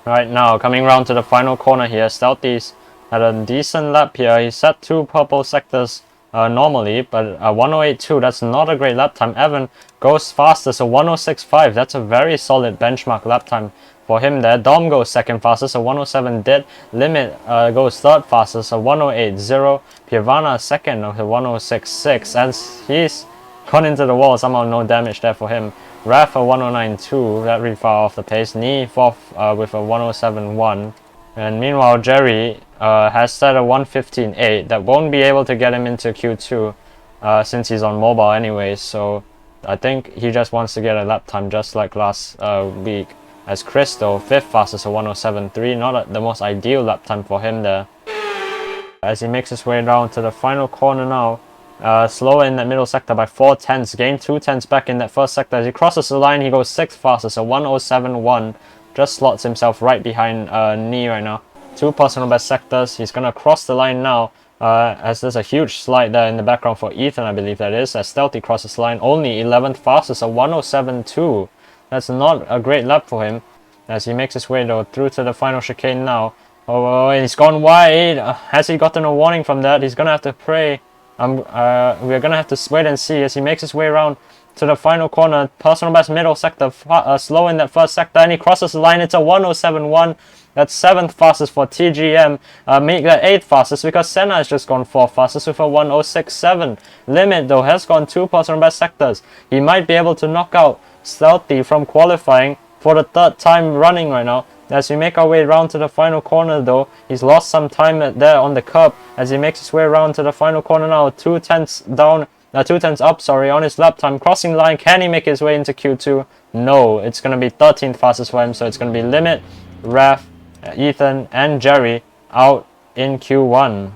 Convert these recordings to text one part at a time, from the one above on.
Right now, coming round to the final corner here, Stealthy's had a decent lap here. He set 2 purple sectors normally, but 108.2, that's not a great lap time. Evan goes faster, so 106.5, that's a very solid benchmark lap time for him there. Dom goes second fastest, so 107 did. Limit goes third fastest, so 108.0. Piavana second, so 106.6, as he's gone into the wall, somehow no damage there for him. Raf a 109.2, that really far off the pace. Knee fourth with a 107.1. And meanwhile, Jerri has set a 115.8 that won't be able to get him into Q2 since he's on mobile anyway. So I think he just wants to get a lap time just like last week. As Chris though, 5th fastest, a 107.3, not the most ideal lap time for him there. As he makes his way down to the final corner now. Slower in that middle sector by 4 tenths, gained 2 tenths back in that first sector. As he crosses the line, he goes 6th fastest, so 107.1. Just slots himself right behind Knee right now. 2 personal best sectors. He's gonna cross the line now. As there's a huge slide there in the background for Ethan, I believe that is. As Stealthy crosses the line, only 11th fastest, so 107.2. That's not a great lap for him. As he makes his way though through to the final chicane now. Oh, he's gone wide. Has he gotten a warning from that? He's gonna have to pray. We're gonna have to wait and see as he makes his way around to the final corner. Personal best middle sector, slow in that first sector, and he crosses the line. It's a 107.1. That's 7th fastest for TGM. Make that 8th fastest because Senna has just gone 4th fastest with a 106.7. Limit though has gone 2 personal best sectors. He might be able to knock out Stealthy from qualifying for the 3rd time running right now. As we make our way around to the final corner though, he's lost some time there on the curb as he makes his way around to the final corner now. 2 tenths down, 2 tenths up, sorry, on his lap time. Crossing the line, can he make his way into Q2? No, it's going to be 13th fastest for him, so it's going to be Limit, Raf, Ethan and Jerri out in Q1.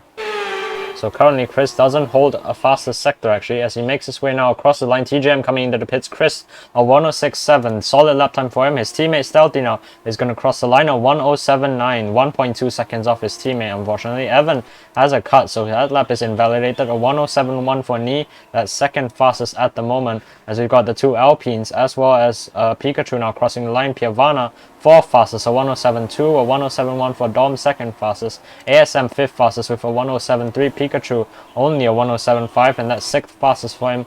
So currently Chris doesn't hold a fastest sector actually as he makes his way now across the line. TGM coming into the pits. Chris a 106.7. Solid lap time for him. His teammate Stealthy now is going to cross the line a 107.9. 1.2 seconds off his teammate unfortunately. Evan has a cut so that lap is invalidated. A 107.1 for Knee. That's 2nd fastest at the moment as we've got the 2 Alpines as well as Pikachu now crossing the line. Piavana 4th fastest, a 107.2, a 107.1 for Dom 2nd fastest, ASM 5th fastest with a 107.3, Pikachu only a 107.5 and that's 6th fastest for him.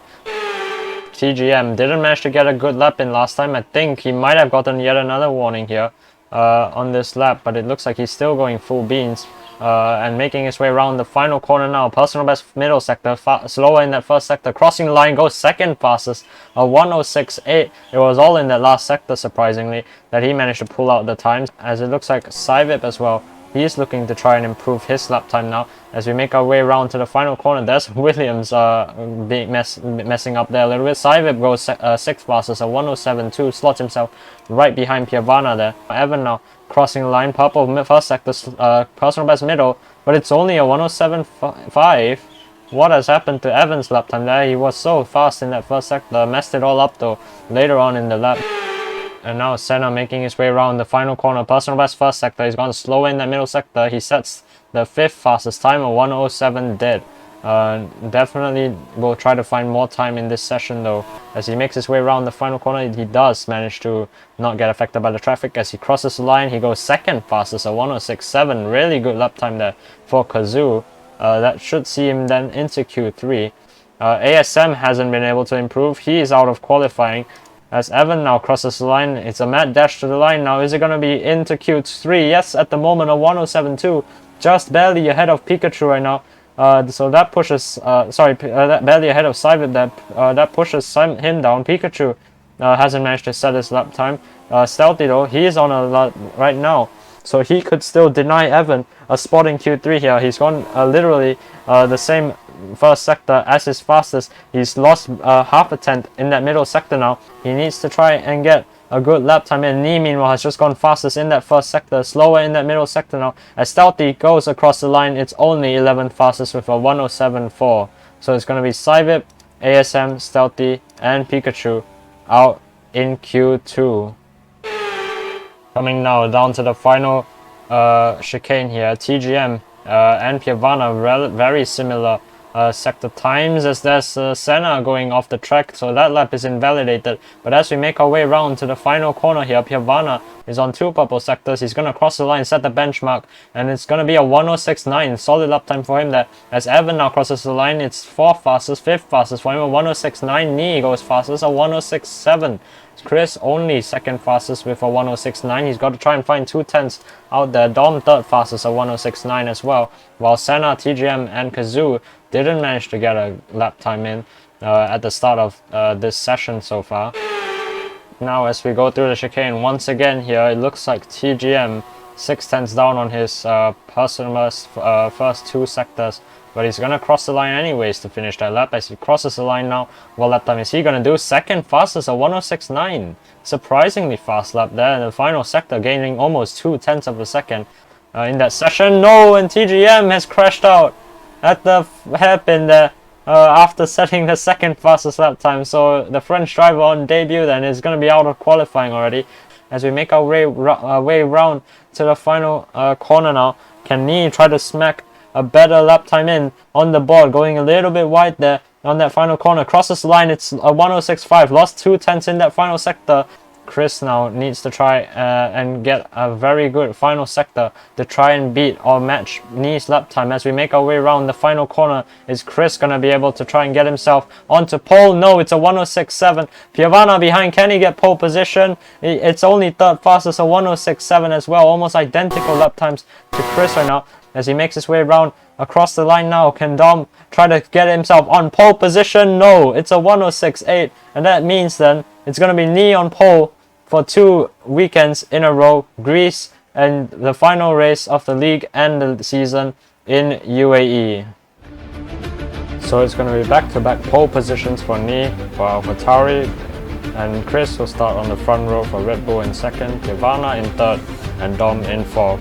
TGM didn't manage to get a good lap in last time. I think he might have gotten yet another warning here on this lap, but it looks like he's still going full beans. And making his way around the final corner now. Personal best middle sector, slower in that first sector. Crossing the line, goes 2nd fastest, a 106.8. It was all in that last sector, surprisingly, that he managed to pull out the times. As it looks like Sivip as well, he's looking to try and improve his lap time now. As we make our way around to the final corner, there's Williams messing up there a little bit. Sivip goes 6th fastest, a 107.2, slots himself right behind Piavana there. Evan now crossing the line, purple first sector, personal best middle, but it's only a 107.5. What has happened to Evan's lap time there? He was so fast in that first sector, messed it all up though later on in the lap. And now Senna making his way around the final corner. Personal best first sector. He's gone slow in that middle sector. He sets the 5th fastest time, a 107 dead. Definitely will try to find more time in this session though. As he makes his way around the final corner, he does manage to not get affected by the traffic. As he crosses the line, he goes 2nd fastest, a 106.7. Really good lap time there for Kazoo. That should see him then into Q3. ASM hasn't been able to improve. He is out of qualifying. As Evan now crosses the line, it's a mad dash to the line now. Is it going to be into Q3? Yes, at the moment a 107.2. Just barely ahead of Pikachu right now. So that pushes, barely ahead of Sivip. That pushes him down. Pikachu hasn't managed to set his lap time. Stealthy though, he is on a lot right now. So he could still deny Evan a spot in Q3 here. He's gone literally the same first sector as his fastest. He's lost half a tenth in that middle sector now. He needs to try and get a good lap time in. Knee meanwhile has just gone fastest in that first sector, slower in that middle sector now. As Stealthy goes across the line, it's only 11th fastest with a 107.4. So it's going to be Sivip, ASM, Stealthy and Pikachu out in Q2. Coming now down to the final chicane here. TGM and Piavana very similar sector times, as there's Senna going off the track, so that lap is invalidated. But as we make our way around to the final corner here, Piovana is on 2 purple sectors. He's going to cross the line, set the benchmark, and it's going to be a 106.9. Solid lap time for him there. As Evan now crosses the line, it's 4th fastest, 5th fastest for him, a 106.9. Nee goes fastest, a 106.7. Chris only 2nd fastest with a 106.9. He's got to try and find 2/10 out there. Dom 3rd fastest, a 106.9 as well. While Senna, TGM, and Kazoo didn't manage to get a lap time in at the start of this session so far. Now as we go through the chicane once again here, it looks like TGM 6/10 down on his personal first 2 sectors. But he's going to cross the line anyways to finish that lap. As he crosses the line now, what lap time is he going to do? 2nd fastest, a 106.9. Surprisingly fast lap there in the final sector, gaining almost 2/10 of a second in that session. No, and TGM has crashed out at the hairpin there after setting the 2nd fastest lap time. So the French driver on debut then is going to be out of qualifying already. As we make our way round to the final corner now, can Nee try to smack a better lap time in on the board, going a little bit wide there on that final corner. Crosses the line, it's a 106.5. Lost 2/10 in that final sector. Chris now needs to try and get a very good final sector to try and beat or match Nee's lap time. As we make our way around the final corner, is Chris going to be able to try and get himself onto pole? No, it's a 106.7. Piovana behind, can he get pole position? It's only 3rd fastest, a 106.7 as well. Almost identical lap times to Chris right now. As he makes his way around across the line now, can Dom try to get himself on pole position? No, it's a 106.8, and that means then it's going to be Nee on pole for 2 weekends in a row, Greece and the final race of the league and the season in UAE. So it's going to be back-to-back pole positions for Nee, for AlphaTauri, and Chris will start on the front row for Red Bull in 2nd, Piovana in 3rd, and Dom in 4th.